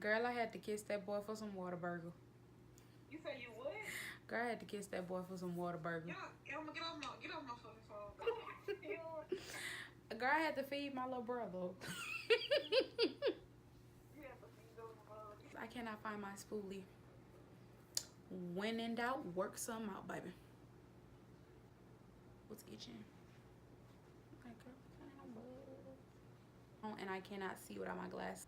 Girl, I had to kiss that boy for some Whataburger. You say you would? Girl, I had to kiss that boy for some Whataburger. Get off my fucking phone. Girl, I had to feed my little brother. I cannot find my spoolie. When in doubt, work some out, baby. What's itching? Oh, and I cannot see without my glasses.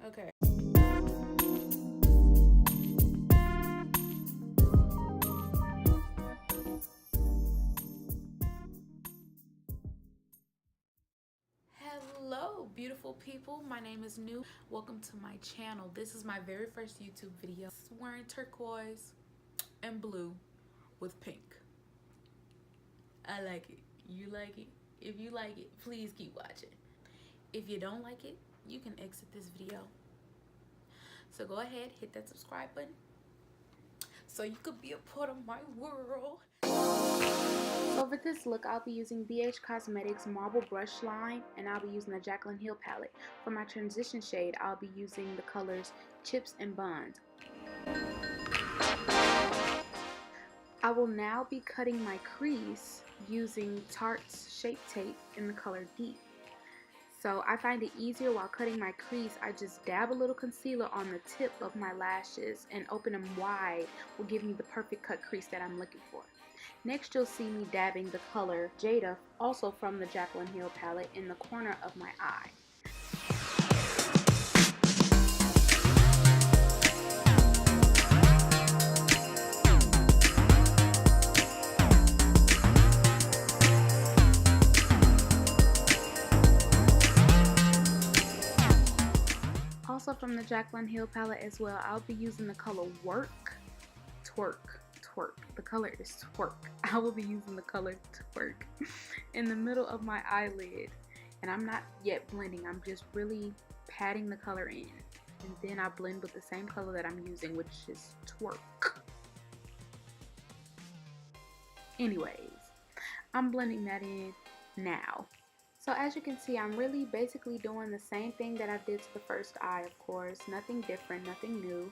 Okay. Hello, beautiful people. My name is Nude. Welcome to my channel. This is my very first YouTube video. I'm wearing turquoise and blue with pink. I like it. You like it? If you like it, please keep watching. If you don't like it, you can exit this video. So go ahead, hit that subscribe button so you could be a part of my world. So for this look, I'll be using BH Cosmetics Marble Brush Line, and I'll be using the JACLYN Heel Palette. For my transition shade, I'll be using the colors Chips and Buns. I will now be cutting my crease using Tarte's Shape Tape in the color Deep. So I find it easier while cutting my crease. I just dab a little concealer on the tip of my lashes and open them wide will give me the perfect cut crease that I'm looking for. Next, you'll see me dabbing the color Jada, also from the JACLYN Heel Palette, in the corner of my eye. Also from the JACLYN Heel Palette as well, I'll be using the color Twerk. The color is Twerk. I will be using the color Twerk in the middle of my eyelid. And I'm not yet blending. I'm just really patting the color in. And then I blend with the same color that I'm using, which is Twerk. Anyways, I'm blending that in now. So as you can see, I'm really basically doing the same thing that I did to the first eye, of course. Nothing different, nothing new.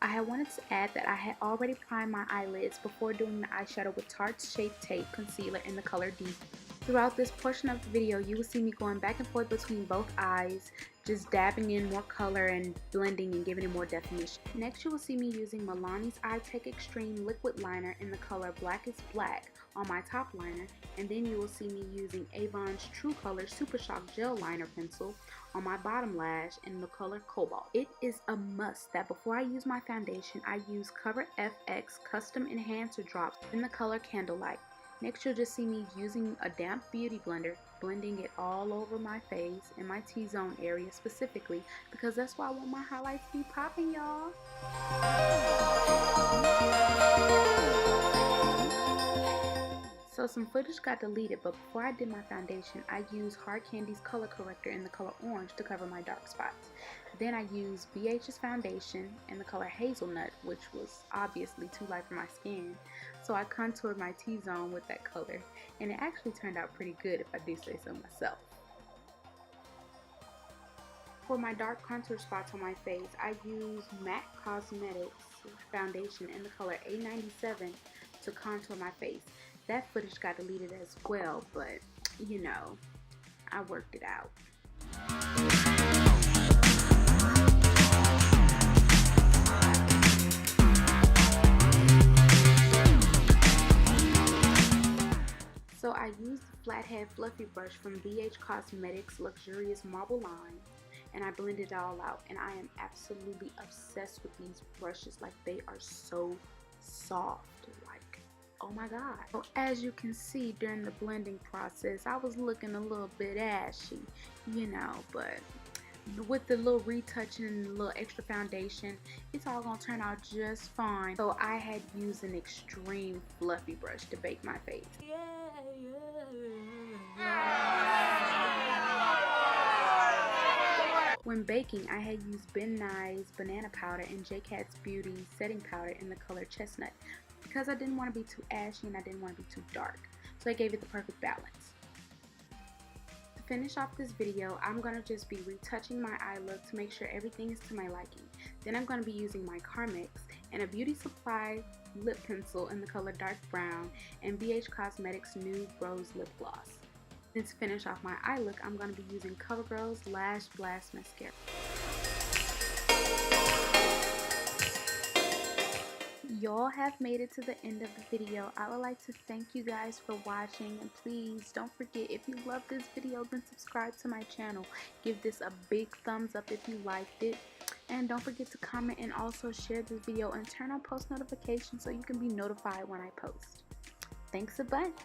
I had wanted to add that I had already primed my eyelids before doing the eyeshadow with Tarte's Shape Tape Concealer in the color Deep. Throughout this portion of the video, you will see me going back and forth between both eyes, just dabbing in more color and blending and giving it more definition. Next, you will see me using MILANI's Eye Tech Extreme Liquid Liner in the color Blackest Black on my top liner, and then you will see me using AVON's True Color SuperShock Gel Liner Pencil on my bottom lash in the color Cobalt. It is a must that before I use my foundation, I use COVERFX Custom Enhancer Drops in the color Candlelight. Next, you'll just see me using a damp beauty blender, blending it all over my face and my T-zone area specifically, because that's why I want my highlights to be popping, y'all. So some footage got deleted, but before I did my foundation, I used Hard Candy's color corrector in the color Orange to cover my dark spots. Then I used BH's foundation in the color Hazelnut, which was obviously too light for my skin. So I contoured my T-zone with that color, and it actually turned out pretty good if I do say so myself. For my dark contour spots on my face, I used MAC Cosmetics foundation in the color A97 to contour my face. That footage got deleted as well, but you know, I worked it out. So I used the flathead fluffy brush from BH Cosmetics Luxurious Marble Line, and I blended it all out, and I am absolutely obsessed with these brushes. Like, they are so soft, like, oh my god. So as you can see, during the blending process, I was looking a little bit ashy, you know, but with the little retouching and the little extra foundation, it's all gonna turn out just fine. So I had used an extreme fluffy brush to bake my face. When baking, I had used BENNYE's banana powder and JCAT's beauty setting powder in the color Chestnut, because I didn't want to be too ashy and I didn't want to be too dark, so I gave it the perfect balance. To finish off this video, I'm going to just be retouching my eye look to make sure everything is to my liking. Then I'm going to be using my Carmex and a Beauty Supply lip pencil in the color dark brown and BH Cosmetics Nude Rose Lip Gloss. Then to finish off my eye look, I'm going to be using CoverGirl's Lash Blast Mascara. Y'all have made it to the end of the video. I would like to thank you guys for watching, and please don't forget, if you love this video, then subscribe to my channel. Give this a big thumbs up if you liked it, and don't forget to comment and also share this video and turn on post notifications so you can be notified when I post. Thanks a bunch.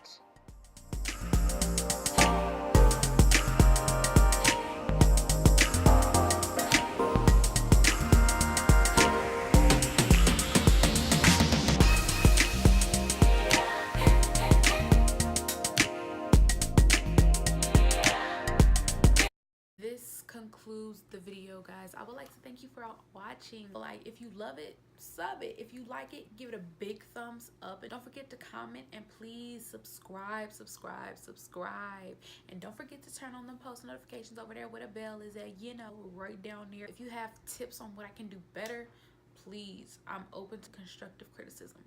This concludes the video, guys. I would like to thank you for watching. Like, if you love it, sub it. If you like it, give it a big thumbs up, and don't forget to comment, and please subscribe. And don't forget to turn on the post notifications over there where the bell is at, you know, right down there. If you have tips on what I can do better, please, I'm open to constructive criticism.